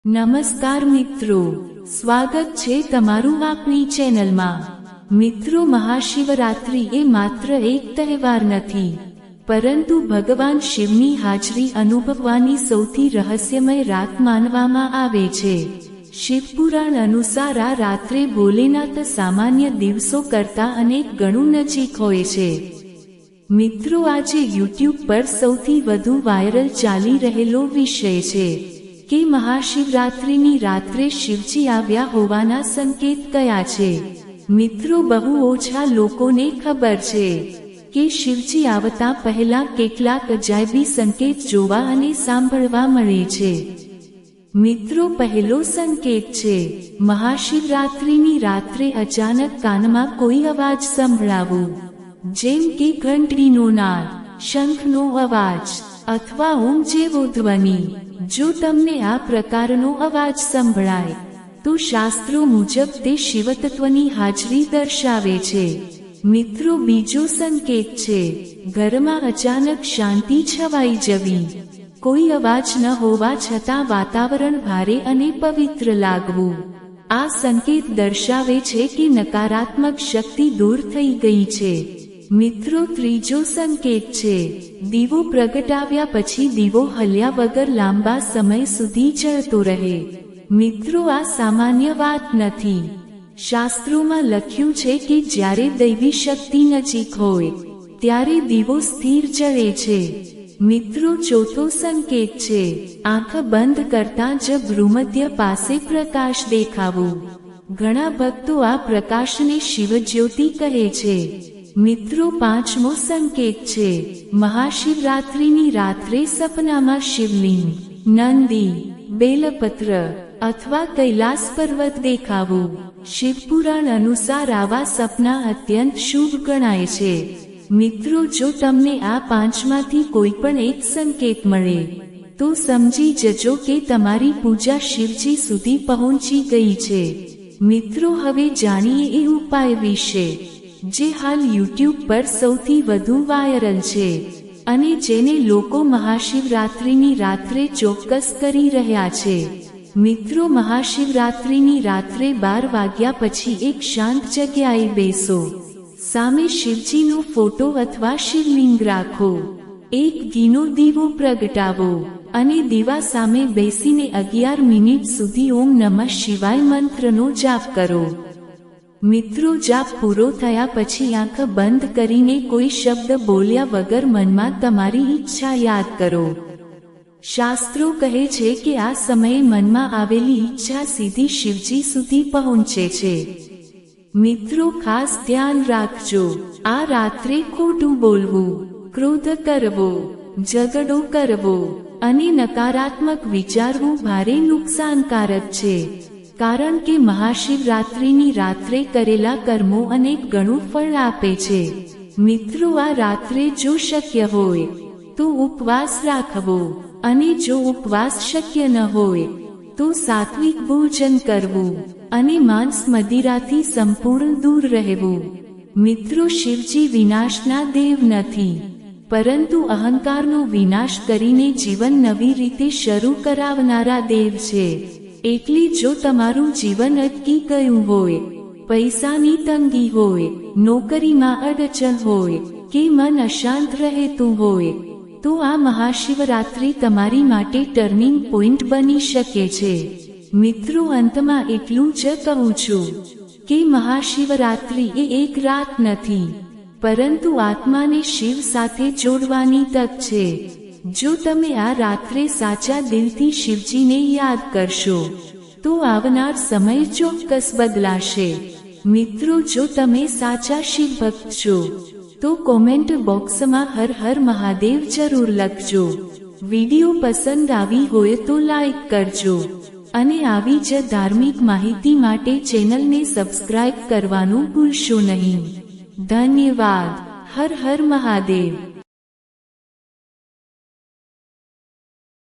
નમસ્કાર મિત્રો, સ્વાગત છે તમારું આપણી ચેનલમાં। મિત્રો, મહાશિવરાત્રિ એ માત્ર એક તહેવાર નથી, પરંતુ ભગવાન શિવની હાજરી અનુભવવાની સૌથી રહસ્યમય રાત માનવામાં આવે છે। શિવપુરાણ અનુસાર આ રાત્રે ભોલેનાથ સામાન્ય દિવસો કરતાં અનેક ગણું નજીક હોય છે। મિત્રો, આજે યુટ્યુબ પર સૌથી વધુ વાયરલ ચાલી રહેલો વિષય છે કે મહાશિવરાત્રિની રાત્રે શિવજી આવ્યા હોવાના સંકેત કયા છે। મિત્રો, બહુ ઓછા લોકોને ખબર છે કે શિવજી આવતા પહેલા કેટલાક અજાયબી સંકેત જોવા અને સાંભળવા મળે છે। મિત્રો, પહેલો સંકેત છે મહાશિવરાત્રિની રાત્રે અચાનક કાનમાં કોઈ અવાજ સંભળાવો, જેમ કે ઘંટડીનો નાદ, શંખનો અવાજ અથવા ઓમ જેવો ધ્વનિ। જો તમને આ પ્રકારનો અવાજ સંભળાય તો શાસ્ત્રો મુજબ તે શિવતત્વની હાજરી દર્શાવે છે। મિત્રો, બીજો સંકેત છે ઘરમાં અચાનક શાંતિ છવાઈ જવી, કોઈ અવાજ ન હોવા છતાં વાતાવરણ ભારે અને પવિત્ર લાગવું। આ સંકેત દર્શાવે છે કે નકારાત્મક શક્તિ દૂર થઈ ગઈ છે। મિત્રો, ત્રીજો સંકેત છે દીવો પ્રગટાવ્યા પછી દીવો હલ્યા વગર લાંબા સમય સુધી જળતો રહે। મિત્રો, આ સામાન્ય વાત નથી। શાસ્ત્રોમાં લખ્યું છે કે જ્યારે દૈવી શક્તિ નજીક હોય ત્યારે દીવો સ્થિર જળે છે। મિત્રો, ચોથો સંકેત છે આંખ બંધ કરતાં જ ભ્રૂમધ્ય પાસે પ્રકાશ દેખાવો। ઘણા ભક્તો આ પ્રકાશને શિવજ્યોતિ કહે છે। મિત્રો, પાંચમો સંકેત છે મહાશિવરાત્રિની રાત્રે સપનામાં શિવલિંગ, નંદી, બેલપત્ર અથવા કૈલાસ પર્વત દેખાવો। શિવપુરાણ અનુસાર આવા સપના અત્યંત શુભ ગણાય છે। મિત્રો, જો તમને આ પાંચમાંથી કોઈ પણ એક સંકેત મળે તો સમજી જજો કે તમારી પૂજા શિવજી સુધી પહોંચી ગઈ છે। મિત્રો, હવે જાણીએ એ ઉપાય વિશે જે હાલ યુટ્યુબ પર સૌથી વધુ વાયરલ છે અને જેને લોકો મહાશિવરાત્રિની રાત્રે ચોક્કસ કરી રહ્યા છે। મિત્રો, મહાશિવરાત્રિની રાત્રે 12 વાગ્યા પછી એક શાંત જગ્યાએ બેસો, સામે શિવજીનો ફોટો અથવા શિવલિંગ રાખો, એક ઘીનો દીવો પ્રગટાવો અને દીવા સામે બેસીને 11 મિનિટ સુધી ઓમ નમઃ શિવાય મંત્રનો જાપ કરો। મિત્રો, જાપ પૂરો થયા પછી આંખ બંધ કરીને કોઈ શબ્દ બોલ્યા વગર મનમાં તમારી ઈચ્છા યાદ કરો। શાસ્ત્રો કહે છે કે આ સમયે મનમાં આવેલી ઈચ્છા સીધી શિવજી સુધી પહોંચે છે। મિત્રો, ખાસ ધ્યાન રાખજો, આ રાત્રે ખોટું બોલવું, ક્રોધ કરવો, ઝઘડો કરવો અને નકારાત્મક વિચારવું ભારે નુકસાનકારક છે, કારણ કે મહાશિવરાત્રિની રાત્રે કરેલા કર્મો અનેક ગણું ફળ આપે છે। મિત્રો, આ રાત્રે જો શક્ય હોય તો ઉપવાસ રાખવો અને જો ઉપવાસ શક્ય ન હોય તો સાત્વિક ભોજન કરવું અને માંસ મદિરાથી સંપૂર્ણ દૂર રહેવું। મિત્રો, શિવજી વિનાશના દેવ નથી, પરંતુ અહંકારનો વિનાશ કરીને જીવન નવી રીતે શરૂ કરાવનારા દેવ છે। એટલે જો તમારું જીવન અટકી ગયું હોય, પૈસાની તંગી હોય, નોકરીમાં અડચણ હોય કે મન અશાંત રહેતું હોય તો આ મહાશિવરાત્રિ તમારી માટે ટર્નિંગ પોઈન્ટ બની શકે છે। મિત્રો, અંતમાં એટલું જ કહું છું કે મહાશિવરાત્રિ એ એક રાત નથી, પરંતુ આત્માને શિવ સાથે જોડવાની તક છે। જો તમે આ રાત્રે સાચા દિલથી શિવજીને યાદ કરશો તો આવનાર સમય ચોક્કસ બદલાશે। મિત્રો, જો તમે સાચા શિવ ભક્ત છો તો કોમેન્ટ બોક્સમાં હર હર મહાદેવ જરૂર લખજો। વિડીયો પસંદ આવી હોય તો લાઈક કરજો અને આવી જ ધાર્મિક માહિતી માટે ચેનલને સબસ્ક્રાઇબ કરવાનું ભૂલશો નહીં। ધન્યવાદ। હર હર મહાદેવ।